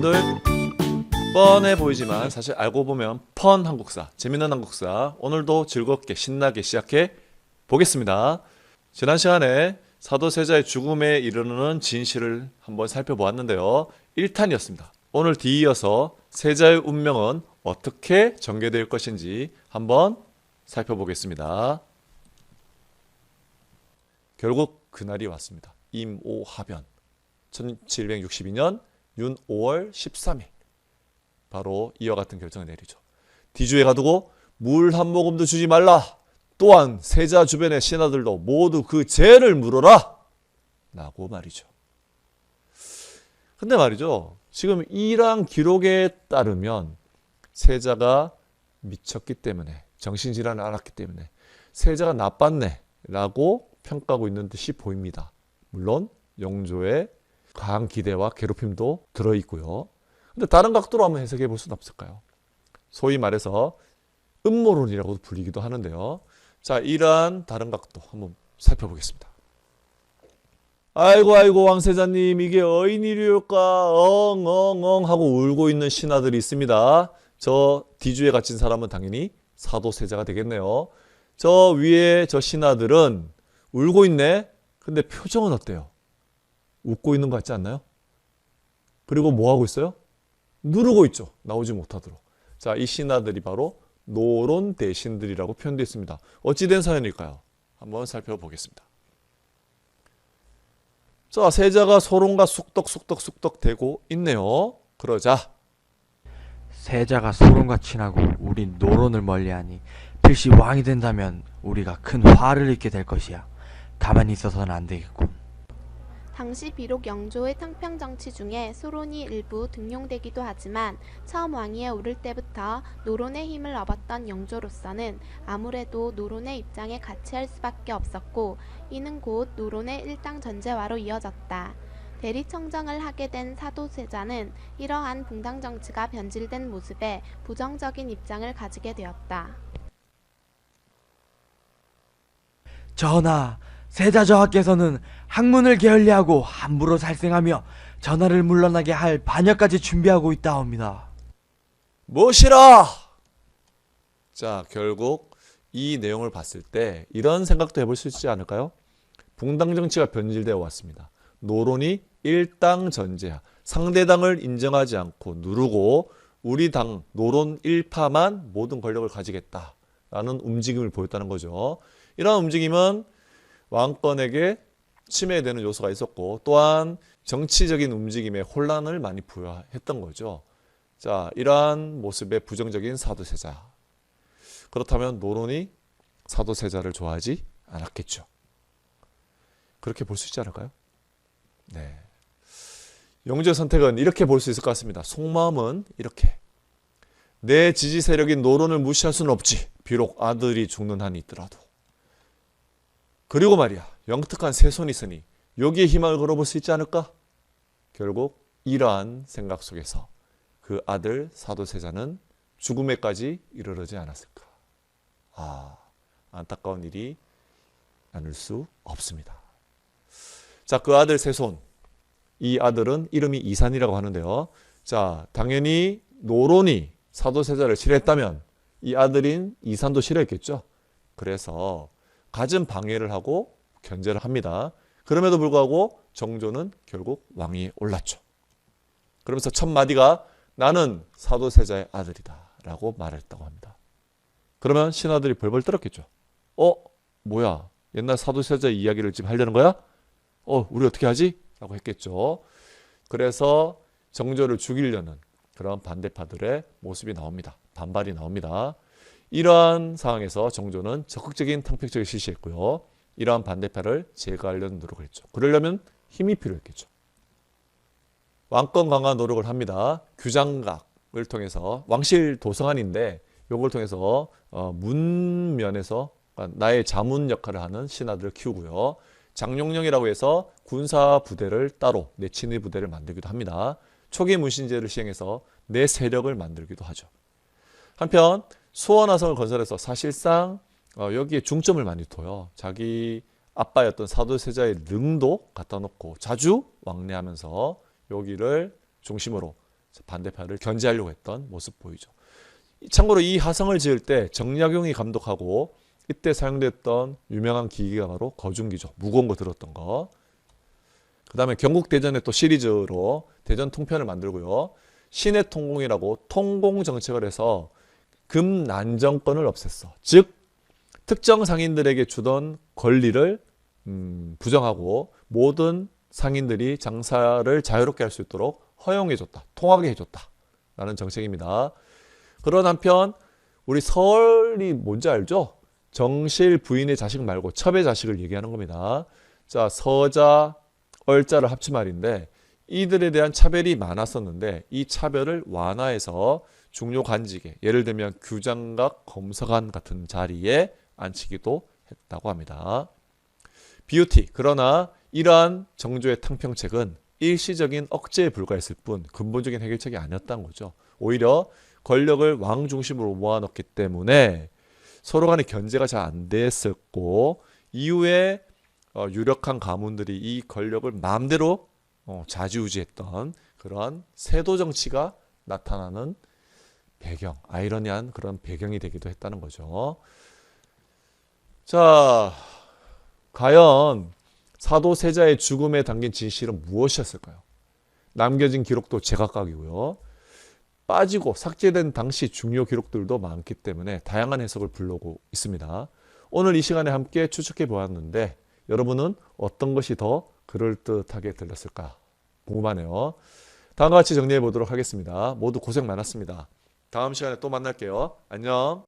친구들, 뻔해 보이지만 사실 알고 보면 펀 한국사, 재밌는 한국사, 오늘도 즐겁게 신나게 시작해 보겠습니다. 지난 시간에 사도세자의 죽음에 이르는 진실을 한번 살펴보았는데요. 1탄이었습니다. 오늘 뒤이어서 세자의 운명은 어떻게 전개될 것인지 한번 살펴보겠습니다. 결국 그날이 왔습니다. 임오하변 1762년 윤 5월 13일 바로 이와 같은 결정을 내리죠. 디주에 가두고 물 한 모금도 주지 말라. 또한 세자 주변의 신하들도 모두 그 죄를 물어라 라고 말이죠. 근데 말이죠, 지금 이러한 기록에 따르면 세자가 미쳤기 때문에, 정신질환을 앓았기 때문에 세자가 나빴네 라고 평가하고 있는 듯이 보입니다. 물론 영조의 강한 기대와 괴롭힘도 들어있고요. 근데 다른 각도로 한번 해석해 볼 수는 없을까요? 소위 말해서 음모론이라고도 불리기도 하는데요. 자, 이러한 다른 각도 한번 살펴보겠습니다. 아이고 왕세자님, 이게 어인일이올까 엉엉엉 하고 울고 있는 신하들이 있습니다. 저 디주에 갇힌 사람은 당연히 사도세자가 되겠네요. 저 위에 저 신하들은 울고 있네. 근데 표정은 어때요? 웃고 있는 것 같지 않나요? 그리고 뭐 하고 있어요? 누르고 있죠. 나오지 못하도록. 자, 이 신하들이 바로 노론 대신들이라고 표현되어 있습니다. 어찌된 사연일까요? 한번 살펴보겠습니다. 자, 세자가 소론과 쑥덕 대고 있네요. 그러자 세자가 소론과 친하고 우린 노론을 멀리하니 필시 왕이 된다면 우리가 큰 화를 입게 될 것이야. 가만히 있어서는 안 되겠군. 당시 비록 영조의 탕평 정치 중에 소론이 일부 등용되기도 하지만 처음 왕위에 오를 때부터 노론의 힘을 얻었던 영조로서는 아무래도 노론의 입장에 같이할 수밖에 없었고, 이는 곧 노론의 일당 전제화로 이어졌다. 대리청정을 하게 된 사도세자는 이러한 붕당 정치가 변질된 모습에 부정적인 입장을 가지게 되었다. 전하, 세자 저하께서는 학문을 게을리하고 함부로 살생하며 전하를 물러나게 할 반역까지 준비하고 있다옵니다. 무엇이라! 자, 결국 이 내용을 봤을 때 이런 생각도 해볼 수 있지 않을까요? 붕당 정치가 변질되어 왔습니다. 노론이 일당 전제하, 상대당을 인정하지 않고 누르고 우리 당 노론 일파만 모든 권력을 가지겠다라는 움직임을 보였다는 거죠. 이러한 움직임은 왕권에게 침해되는 요소가 있었고, 또한 정치적인 움직임에 혼란을 많이 부여했던 거죠. 자, 이러한 모습의 부정적인 사도세자. 그렇다면 노론이 사도세자를 좋아하지 않았겠죠. 그렇게 볼 수 있지 않을까요? 네. 영조의 선택은 이렇게 볼 수 있을 것 같습니다. 속마음은 이렇게. 내 지지 세력인 노론을 무시할 수는 없지. 비록 아들이 죽는 한이 있더라도. 그리고 말이야, 영특한 세손이 있으니 여기에 희망을 걸어볼 수 있지 않을까? 결국 이러한 생각 속에서 그 아들 사도세자는 죽음에까지 이르르지 않았을까? 안타까운 일이 아닐 수 없습니다. 자, 그 아들 세손, 이 아들은 이름이 이산이라고 하는데요. 자, 당연히 노론이 사도세자를 싫어했다면 이 아들인 이산도 싫어했겠죠. 그래서 갖은 방해를 하고 견제를 합니다. 그럼에도 불구하고 정조는 결국 왕위에 올랐죠. 그러면서 첫 마디가 나는 사도세자의 아들이다 라고 말했다고 합니다. 그러면 신하들이 벌벌 떨었겠죠. 뭐야, 옛날 사도세자의 이야기를 지금 하려는 거야? 우리 어떻게 하지? 라고 했겠죠. 그래서 정조를 죽이려는 그런 반대파들의 모습이 나옵니다. 반발이 나옵니다. 이러한 상황에서 정조는 적극적인 탕평책을 실시했고요. 이러한 반대파를 제거하려는 노력을 했죠. 그러려면 힘이 필요했겠죠. 왕권 강화 노력을 합니다. 규장각을 통해서, 왕실 도성안인데 이걸 통해서 문면에서 나의 자문 역할을 하는 신하들을 키우고요. 장룡령이라고 해서 군사 부대를 따로, 내 친위 부대를 만들기도 합니다. 초기 문신제를 시행해서 내 세력을 만들기도 하죠. 한편 수원화성을 건설해서 사실상 여기에 중점을 많이 둬요. 자기 아빠였던 사도세자의 능도 갖다 놓고 자주 왕래하면서 여기를 중심으로 반대파를 견제하려고 했던 모습 보이죠. 참고로 이 화성을 지을 때 정약용이 감독하고 이때 사용됐던 유명한 기기가 바로 거중기죠. 무거운 거 들었던 거. 그 다음에 경국대전의 또 시리즈로 대전 통편을 만들고요. 신의 통공이라고 통공 정책을 해서 금난정권을 없앴어. 즉 특정 상인들에게 주던 권리를 부정하고 모든 상인들이 장사를 자유롭게 할 수 있도록 허용해줬다. 통하게 해줬다. 라는 정책입니다. 그런 한편 우리 설이 뭔지 알죠? 정실 부인의 자식 말고 첩의 자식을 얘기하는 겁니다. 자, 서자, 얼자를 합친 말인데 이들에 대한 차별이 많았었는데 이 차별을 완화해서 중요 관직에 예를 들면 규장각, 검사관 같은 자리에 앉히기도 했다고 합니다. BUT 그러나 이러한 정조의 탕평책은 일시적인 억제에 불과했을 뿐 근본적인 해결책이 아니었다는 거죠. 오히려 권력을 왕 중심으로 모아놓기 때문에 서로 간의 견제가 잘 안 됐었고 이후에 유력한 가문들이 이 권력을 마음대로 좌지우지했던 그런 세도 정치가 나타나는 배경, 아이러니한 그런 배경이 되기도 했다는 거죠. 자, 과연 사도세자의 죽음에 담긴 진실은 무엇이었을까요? 남겨진 기록도 제각각이고요. 빠지고 삭제된 당시 중요 기록들도 많기 때문에 다양한 해석을 불러오고 있습니다. 오늘 이 시간에 함께 추측해 보았는데 여러분은 어떤 것이 더 그럴듯하게 들렸을까 궁금하네요. 다음과 같이 정리해 보도록 하겠습니다. 모두 고생 많았습니다. 다음 시간에 또 만날게요. 안녕.